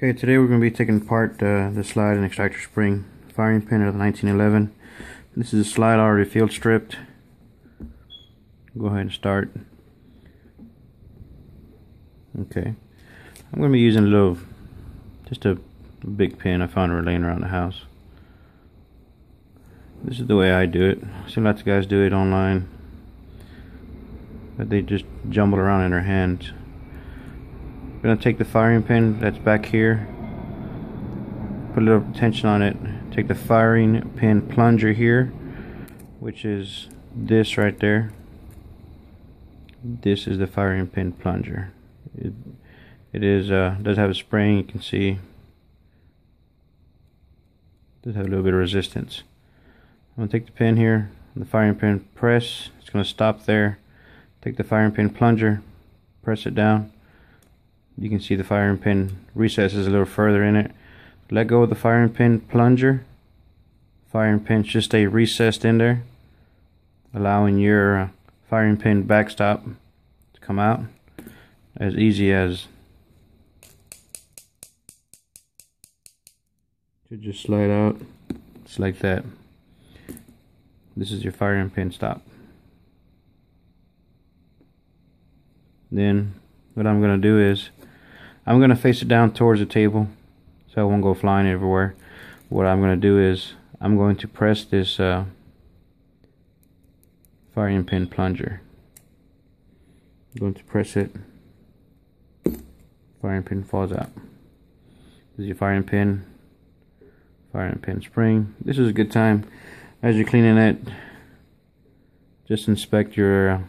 Okay, today we're going to be taking apart the slide and extractor spring firing pin of the 1911. This is a slide already field stripped. Go ahead and start. Okay, I'm going to be using just a big pin I found laying around the house. This is the way I do it. I've seen lots of guys do it online, but they just jumble around in their hands. I'm going to take the firing pin that's back here, put a little tension on it, take the firing pin plunger here, which is this right there. This is the firing pin plunger. It does have a spring, you can see. Does have a little bit of resistance. I'm going to take the pin here, the firing pin, press, it's going to stop there. Take the firing pin plunger, press it down. You can see the firing pin recesses a little further in it. Let go of the firing pin plunger. Firing pin should stay recessed in there, allowing your firing pin backstop to come out. As easy as to just slide out, just like that. This is your firing pin stop. Then what I'm going to do is I'm going to face it down towards the table so it won't go flying everywhere. What I'm going to do is I'm going to press this firing pin plunger. I'm going to press it. Firing pin falls out. This is your firing pin spring. This is a good time as you're cleaning it. Just inspect your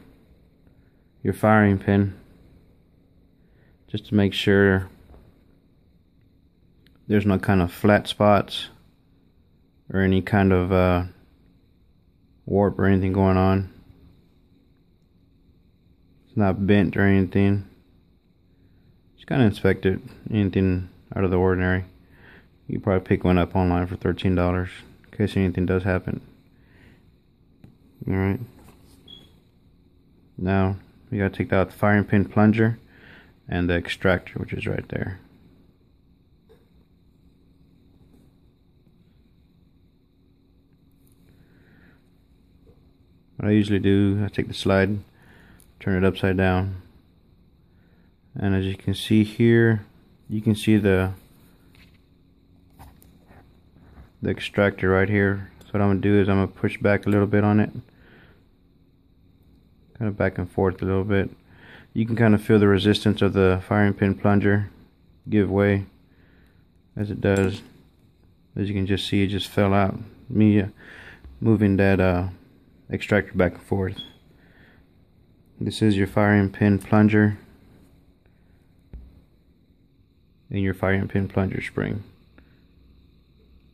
firing pin, just to make sure there's no kind of flat spots or any kind of warp or anything going on. It's not bent or anything. Just kind of inspect it. Anything out of the ordinary. You can probably pick one up online for $13 in case anything does happen. Alright. Now we gotta take out the firing pin plunger and the extractor, which is right there. What I usually do, I take the slide, turn it upside down, and as you can see here, you can see the extractor right here. So what I'm going to do is I'm going to push back a little bit on it, kind of back and forth a little bit. You can kind of feel the resistance of the firing pin plunger give way as it does. As you can just see, it just fell out. Me moving that extractor back and forth. This is your firing pin plunger and your firing pin plunger spring.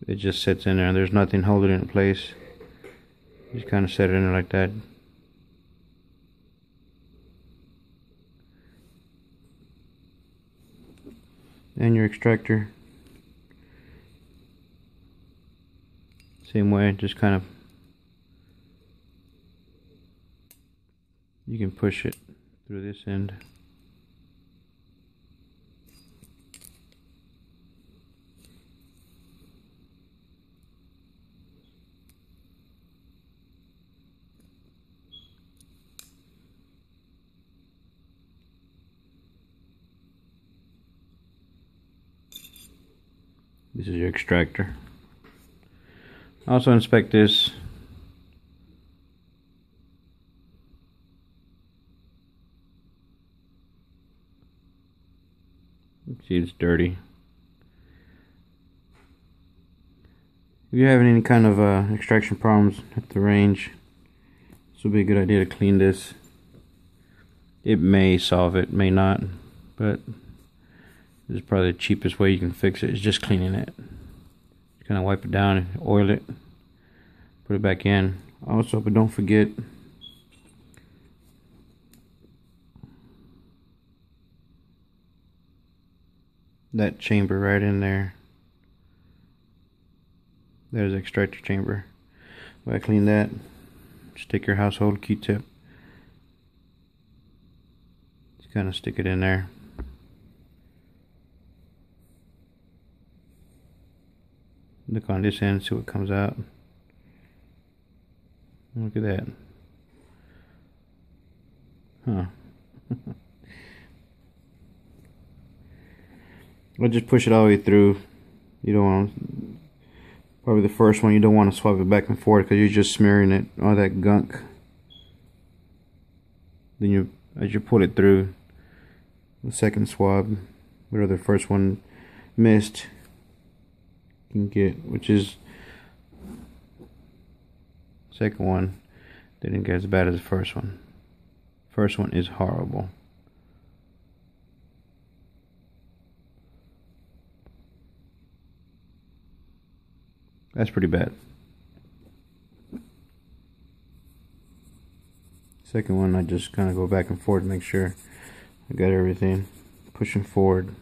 It just sits in there and there's nothing holding it in place. Just kind of set it in there like that. And your extractor, same way, just kind of, you can push it through this end. This is your extractor. Also inspect this. See, it's dirty. If you're having any kind of extraction problems at the range, this would be a good idea to clean this. It may solve it, may not, but this is probably the cheapest way you can fix it, is just cleaning it. Just kind of wipe it down, oil it, put it back in. Also, but don't forget that chamber right in there. There's the extractor chamber. When I clean that, just take your household Q-tip, just kind of stick it in there. Look on this end, see what comes out. Look at that. Huh. I'll just push it all the way through. You don't want, probably the first one, you don't want to swap it back and forth because you're just smearing it, all that gunk. Then as you pull it through, the second swab, where the first one missed, you can get, which is, second one didn't get as bad as the first one. First one is horrible. That's pretty bad. Second one, I just kind of go back and forth to make sure I got everything. Pushing forward.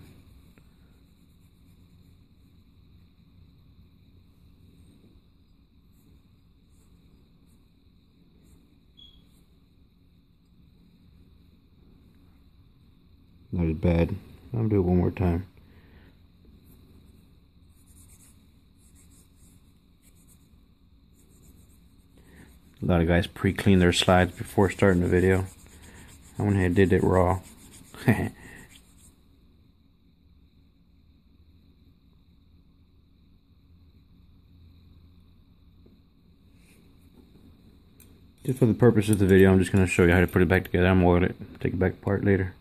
Not as bad. I'll do it one more time. A lot of guys pre-clean their slides before starting the video. I went ahead and did it raw. Just for the purpose of the video, I'm just going to show you how to put it back together. I'm going to oil it, take it back apart later.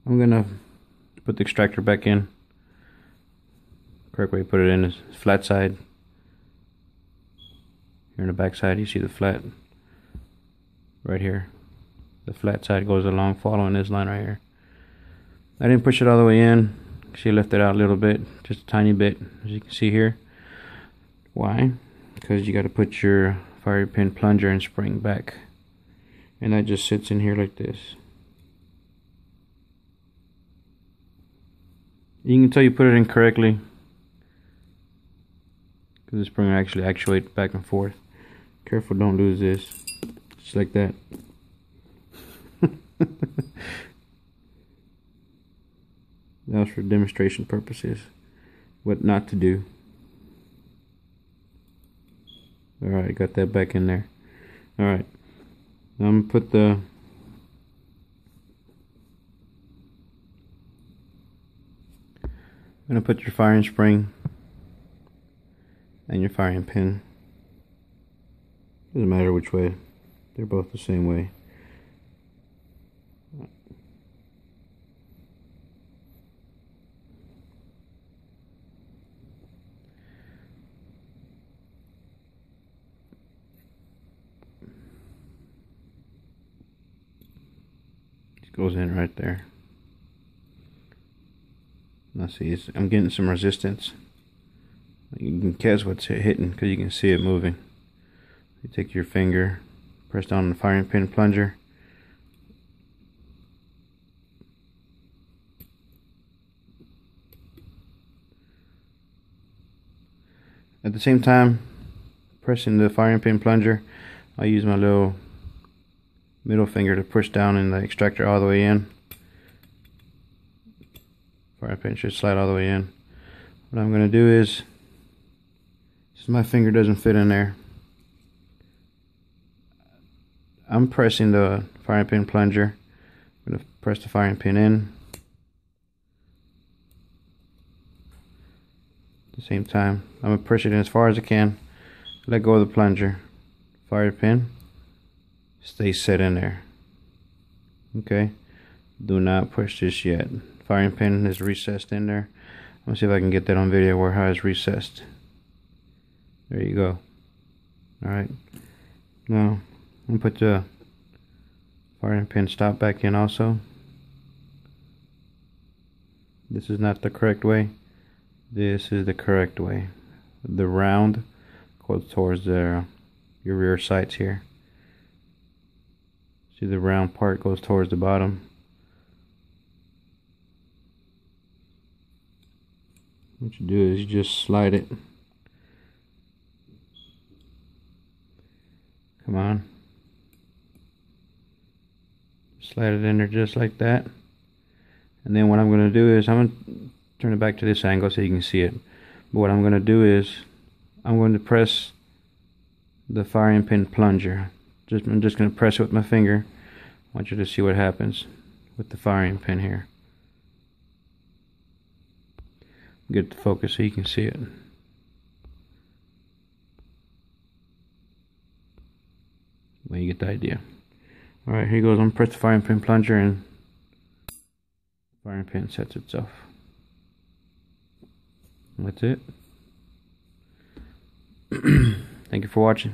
I'm going to put the extractor back in. Correct way to put it in is flat side. Here in the back side, you see the flat right here. The flat side goes along following this line right here. I didn't push it all the way in. She left it out a little bit, just a tiny bit, as you can see here. Why? Because you got to put your fire pin plunger and spring back, and that just sits in here like this. You can tell you put it in correctly because the spring will actually actuate back and forth. Careful, don't lose this. Just like that. That was for demonstration purposes. What not to do. Alright, got that back in there. Alright. Now I'm going to put your firing spring and your firing pin. Doesn't matter which way. They're both the same way. Goes in right there. Now see, I'm getting some resistance. You can catch what's hitting because you can see it moving. You take your finger, press down on the firing pin plunger. At the same time, pressing the firing pin plunger, I use my little middle finger to push down in the extractor all the way in. Fire pin should slide all the way in. What I'm going to do is, since my finger doesn't fit in there, I'm pressing the firing pin plunger. I'm going to press the firing pin in. At the same time, I'm going to push it in as far as I can. Let go of the plunger. Fire pin. Stay set in there. Okay, do not push this yet. Firing pin is recessed in there. Let me see if I can get that on video where how it's recessed. There you go. Alright, now I'm gonna put the firing pin stop back in also. This is not the correct way. This is the correct way. The round goes towards your rear sights here. See, the round part goes towards the bottom. What you do is you just slide it. Come on. Slide it in there just like that. And then what I'm going to do is I'm going to turn it back to this angle so you can see it. But what I'm going to do is I'm going to press the firing pin plunger. I'm just going to press it with my finger. I want you to see what happens with the firing pin here. Get the focus so you can see it. Well, you get the idea. Alright, here goes. I'm going to press the firing pin plunger and the firing pin sets itself. That's it. Thank you for watching.